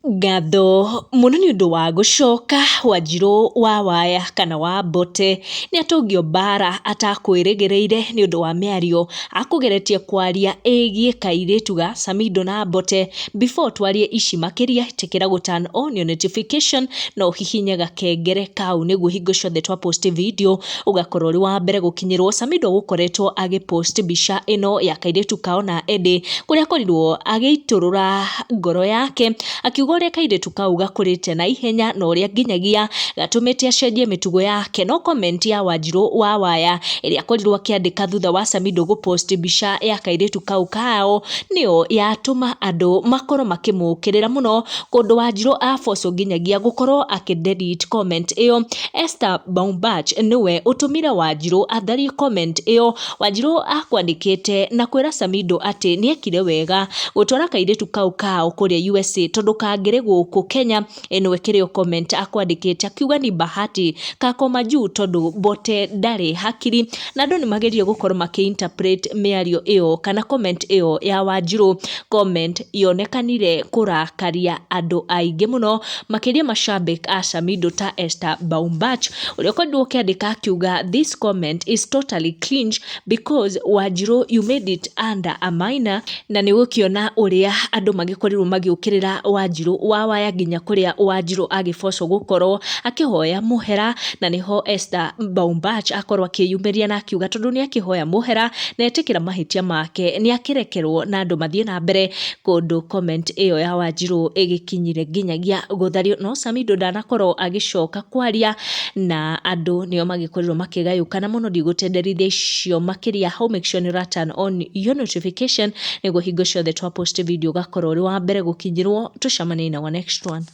Ngatho muno ni undu wa gucoka Wanjiru wa waya kana wa Mbote ni atungio mbara atakwirigireire ni undu wa miario akugeretie kwaria egie kairitu ga Samidoh na Mbote. Before twarie ici makiria tikira gu turn on your notification no hihinya gakengere kau niguo hingo ciothe twa post video ugakorwo uri wa mbere gukinyirwo. Samidoh gukoretwo agipost mbica ino ya kairitu kao na Edi kuria korirwo ageiturura ngoro yake akiuga uria kairitu kau gakurite na ihenya na uria nginyagia gatumite acenjie mitugo yake. No comment ya Wanjiru wa waya iria akorirwo akiandika thutha wa Samidoh gupost mbica ya kairitu kau kao niyo yatuma andu makorwo makimukirira muno, kundu Wanjiru afoco nginyagia gukorwo akidelete comment iyo. Samidoh niwe utumire Wanjiru atharie comment iyo. Wanjiru akwandikite na kwira Samidoh ati niekire wega gutwara kairitu kau kao kuria USA tondu kangire guku Kenya. Enwe kirio comment akwandikite akiuga ni bahati kakoma juu tondu Mbote ndari hakiri, na andu ni magerie gukorwo makiinterpret miario iyo kana comment iyo ya Wanjiru. Comment yonekanire kurakaria andu aingi muno, makiria mashabik a Samidoh ta Samidoh uria korirwo ukiandika akiuga this comment is totally cringe because Wanjiru you made it under a minor. Na ni gukiona uria andu magikorirwo magiukirira Wanjiru wa waya nginya kuria Wanjiru agifoco gukorwo akihoya muhera, na niho Samidoh akorwo akiyumiria na akiuga tondu ni akihoya muhera na etikira mahitia make ni akirekerwo na andu mathie na mbere. Kundu comment iyo ya Wanjiru igikinyire nginyagia guthario, no Samidoh ndanakorwo agicoka kwaria na andu nio magikorirwo makigayukana muno. Ndigutenderithia icio makiria how make sure ni turn on your notification niguo hingo ciothe twa post video gakorwo uri wa mbere gukinyirwo. Tucemanie na next one.